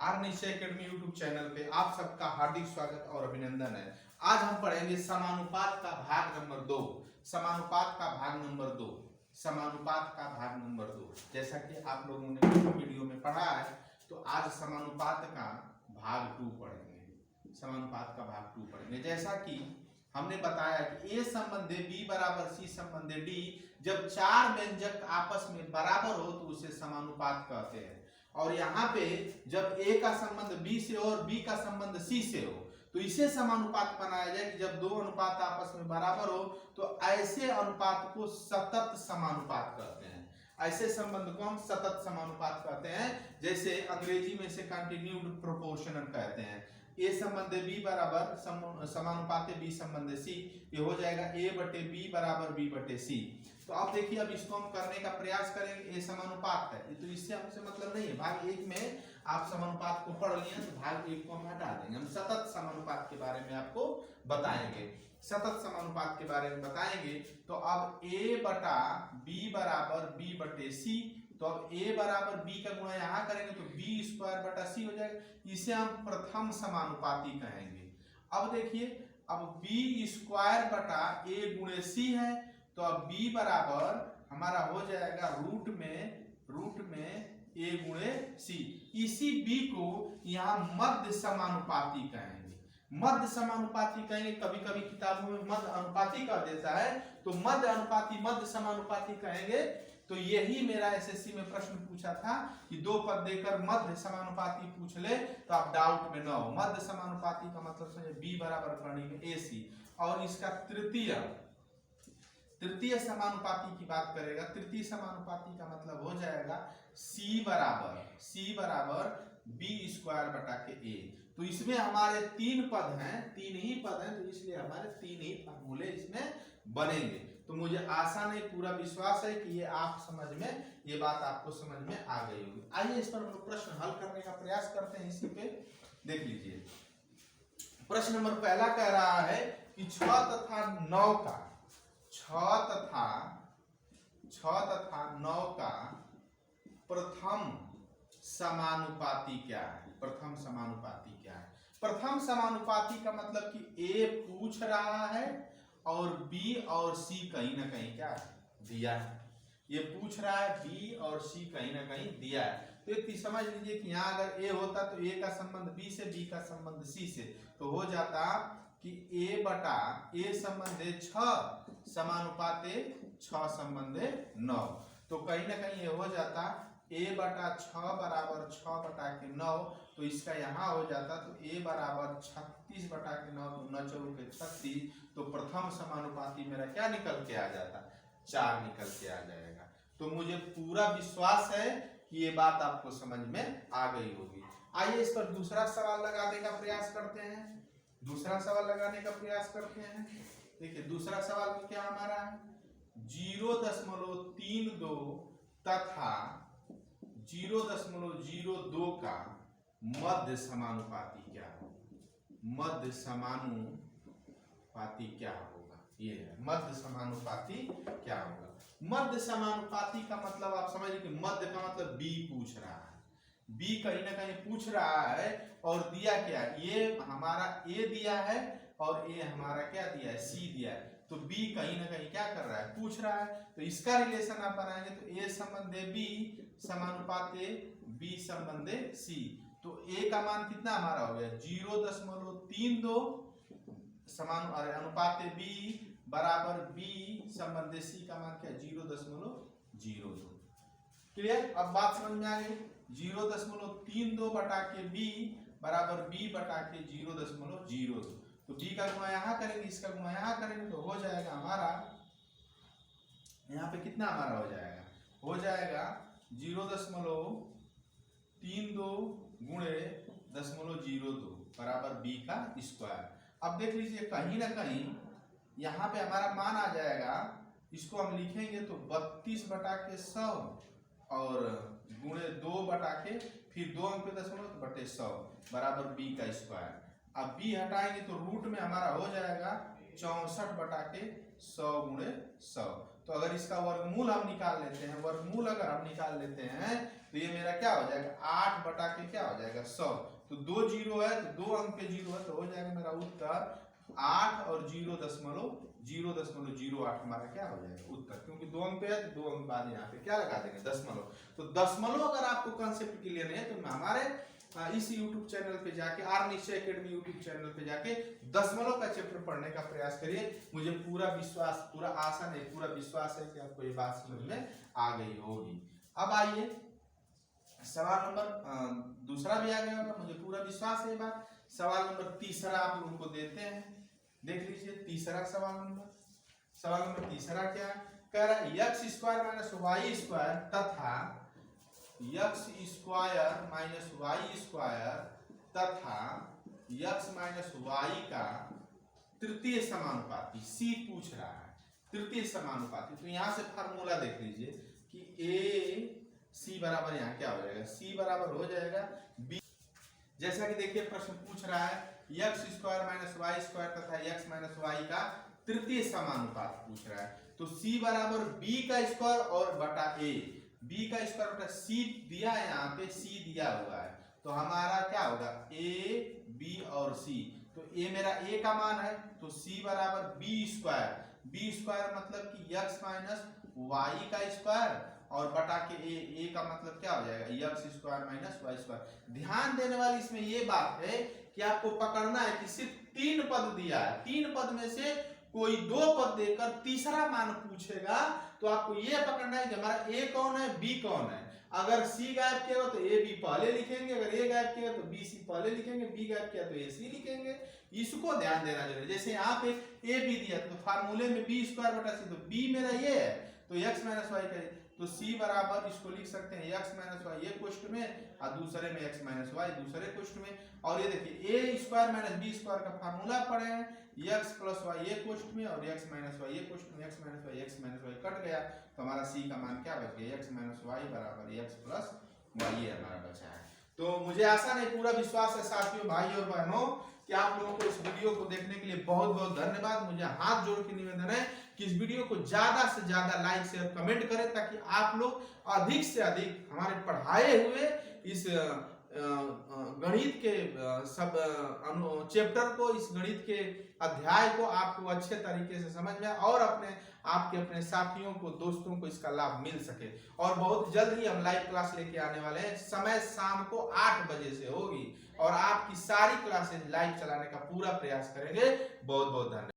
Are निश्चय academy YouTube channel पे आप सबका हार्दिक स्वागत और अभिनंदन है। आज हम पढ़ेंगे समानुपात का भाग नंबर 2। समानुपात का भाग नंबर 2। समानुपात का भाग नंबर 2 जैसा कि आप लोगों ने वीडियो में पढ़ा है, तो आज समानुपात का भाग 2 पढ़ेंगे। समानुपात का भाग 2 पढ़ेंगे। जैसा कि हमने बताया कि ए संबंधे बी बराबर सी संबंधे डी, जब चार व्यंजक आपस में बराबर हो तो उसे समानुपात कहते हैं। और यहाँ पे जब ए का संबंध बी से हो और बी का संबंध सी से हो तो इसे समानुपात बनाया जाए कि जब दो अनुपात आपस में बराबर हो तो ऐसे अनुपात को सतत समानुपात कहते हैं। ऐसे संबंध को हम सतत समानुपात कहते हैं। जैसे अंग्रेजी में इसे कंटिन्यूड प्रोपोर्शनल कहते हैं। ए संबंध बी बराबर समानुपात बी संबंध सी, ये हो जाएगा ए बटे बी बराबर बी बटे सी। तो अब देखिए, अब इसको हम करने का प्रयास करेंगे। ए समानुपात है, ये तो इससे हमसे मतलब नहीं है। भाग 1 में आप समानुपात को पढ़ लिए तो भाग 1 को हम हटा देंगे। हम सतत समानुपात के बारे में आपको बताएंगे। सतत समानुपात के बारे में बताएंगे। तो अब ए बटा बी बराबर बी बटे सी, तो अब a बराबर b का गुणा यहाँ करेंगे तो b स्क्वायर बटा c हो जाएगा। इसे हम प्रथम समानुपाती कहेंगे। अब देखिए, अब b स्क्वायर बटा a गुणे c है, तो अब b बराबर हमारा हो जाएगा रूट में a गुणे c। इसी b को यहाँ मध्य समानुपाती कहेंगे। मध्य समानुपाती कहेंगे, कभी कभी किताबों में मध्य अनुपाती कह देता है, तो मध्य अनुपाती मध्य समानुपाती कहेंगे। तो यही मेरा एसएससी में प्रश्न पूछा था कि दो पद देकर मध्य समानुपाती पूछ ले तो आप डाउट में न हो। मध्य समानुपाती का मतलब समझे, b बराबर करेंगे AC। और इसका तृतीय समानुपाती की बात करेगा। तृतीय समानुपाती का मतलब हो जाएगा c बराबर b स्क्वायर बटा के a। तो इसमें हमारे 3 पद हैं, 3 ही पद हैं, तो इसलिए हमारे 3 ही फॉर्मूले इसमें बनेंगे। तो मुझे आशा नहीं, पूरा विश्वास है कि ये आप समझ में, ये बात आपको समझ में आ गई होगी। आइए इस पर हम लोग प्रश्न हल करने का प्रयास करते हैं। इसी पे देख लीजिए, प्रश्न नंबर पहला कह रहा है कि 6 तथा 9 का प्रथम समानुपाती क्या है। प्रथम समानुपाती क्या है? प्रथम समानुपाती का मतलब कि ए पूछ रहा है और बी और सी कहीं ना कहीं क्या दिया है। ये पूछ रहा है, बी और सी कहीं ना कहीं दिया है। तो एक समझ लीजिए कि यहाँ अगर ए होता तो ए का संबंध बी से, बी का संबंध सी से, तो हो जाता कि ए बटा ए संबंधे 6 समानुपाते 6 संबंधे 9। तो कहीं ना कहीं ये हो जाता a बटा 6 बराबर 6 बटा के 9। तो इसका यहाँ हो जाता तो a बराबर 36 बटा के 9, तो 9 चौके 36। तो प्रथम समानुपाती मेरा क्या निकल के आ जाता? 4 निकल के आ जाएगा। तो मुझे पूरा विश्वास है कि ये बात आपको समझ में आ गई होगी। आइए इस पर दूसरा सवाल लगाने का प्रयास करते हैं। देखिए, दूसरा सवाल में क्या हमारा है, 0.32 तथा 0.02 का मध्य समानुपाती क्या होगा? मध्य समानुपाती क्या होगा? ये है मध्य समानुपाती क्या होगा। मध्य समानुपाती का मतलब आप समझिए कि मध्य का मतलब बी पूछ रहा है। बी कहीं ना कहीं पूछ रहा है और दिया क्या? ये हमारा ए दिया है और ए हमारा क्या दिया है? सी दिया है। तो बी कहीं ना कहीं क्या कर रहा है? पूछ रहा है। तो इसका रिलेशन आप बनाएंगे तो ए संबंधे बी समानुपाते बी संबंधे सी। तो ए का मान कितना हमारा हो गया? 0.32 अनुपाते बी बराबर बी संबंधे सी का मान क्या? 0.02। क्लियर? अब बात समझ में आ गई। 0.32 बटा के बी बराबर बी बटा के 0.02। तो बी का गुणा यहाँ करेंगे, इसका गुणा यहाँ करेंगे, तो हो जाएगा हमारा यहाँ पे कितना हमारा हो जाएगा? हो जाएगा 0.32 गुणे 0.02 बराबर बी का स्क्वायर। अब देख लीजिए, कहीं ना कहीं यहाँ पे हमारा मान आ जाएगा। इसको हम लिखेंगे तो 32 बटा के 100 और गुणे 2 बटा के फिर 2 अंक पे 0 बटे 100 बराबर बी का स्क्वायर। अब बी हटाएंगे तो रूट में हमारा हो जाएगा 64 बटा के 100 गुणे 100। तो अगर इसका वर्गमूल हम निकाल लेते हैं, वर्गमूल अगर हम निकाल लेते हैं तो ये मेरा क्या हो जाएगा 8 बटा के क्या हो जाएगा 100। तो 2 जीरो है तो 2 अंक पे जीरो है तो हो जाएगा मेरा उत्तर 8 और 0.008 हमारा क्या हो जाएगा उत्तर, क्योंकि 2 अंक पे है तो 2 अंक बाद यहाँ पे क्या लगा देंगे दशमलव। तो दशमलव अगर आपको कंसेप्ट क्लियर नहीं है तो हमारे इस YouTube चैनल पे जाके आर निश्चय एकेडमी YouTube चैनल पे जाके दशमलव का चैप्टर पढ़ने का प्रयास करिए। मुझे पूरा विश्वास, पूरा आशा नहीं, पूरा विश्वास है कि आपको ये बात समझ में आ गई होगी। अब आइए सवाल नंबर दूसरा भी आ गया होगा, मुझे पूरा विश्वास है ये बात। सवाल नंबर तीसरा आप लोगों को देते हैं, देख लीजिए तीसरा सवाल नंबर तीसरा क्या कह रहा है, x square minus Y square तथा x square minus Y square तथा x माइनस वाई का तृतीय समानुपाती सी पूछ रहा है। तृतीय समानुपाती तो यहां से फार्मूला देख लीजिए कि a c बराबर यहाँ क्या हो जाएगा, c बराबर हो जाएगा b। जैसा कि देखिए प्रश्न पूछ रहा है x square minus Y square तथा x माइनस वाई का तृतीय समानुपात पूछ रहा है। तो c बराबर b का स्क्वायर और बटा a, b का स्क्वायर बटा c दिया है, यहाँ पे c दिया हुआ है तो हमारा क्या होगा a b और c। तो a मेरा a का मान है तो c बराबर b स्क्वायर मतलब कि x माइनस वाई का स्क्वायर और बटा के a का मतलब क्या हो जाएगा x square minus Y square. ध्यान देने वाली इसमें ये बात है कि आपको पकड़ना है कि सिर्फ 3 पद दिया है, 3 पद में से कोई 2 पद देकर तीसरा मान पूछेगा तो आपको ये पकड़ना है कि हमारा a कौन है b कौन है। अगर c गायब किया तो a b पहले लिखेंगे, अगर a गायब किया तो b c पहले लिखेंगे, b गायब किया तो a c लिखेंगे। इसको ध्यान देना जरूरी। जैसे यहाँ पे a b दिया तो फार्मूले में b स्क्वायर बटा c, तो b मेरा ये है तो x माइनस वाई का, तो c बराबर इसको लिख सकते हैं x माइनस वाई एक कोष्ठ में और दूसरे में x माइनस वाई दूसरे कोष्ठ में। और ये देखिए a square minus b square का फार्मूला पढ़े हैं, x प्लस वाई एक कोष्ठ में और x माइनस वाई एक कोष्ठ में, x माइनस वाई कट गया तो हमारा c का मान क्या बच गया x माइनस वाई बराबर x प्लस वाई हमारा बचा है। तो मुझे आशा नहीं पूरा विश्वास है साथियों, भाई और बहनों कि आप लोगों को इस वीडियो को देखने के लिए बहुत बहुत धन्यवाद। मुझे हाथ जोड़ के निवेदन है कि इस वीडियो को ज्यादा से ज्यादा लाइक शेयर कमेंट करें ताकि आप लोग अधिक से अधिक हमारे पढ़ाए हुए इस गणित के सब चैप्टर को, इस गणित के अध्याय को आपको अच्छे तरीके से समझ में और अपने साथियों को, दोस्तों को इसका लाभ मिल सके। और बहुत जल्द ही हम लाइव क्लास लेके आने वाले हैं, समय शाम को 8 बजे से होगी और आपकी सारी क्लासेज लाइव चलाने का पूरा प्रयास करेंगे। बहुत बहुत धन्यवाद।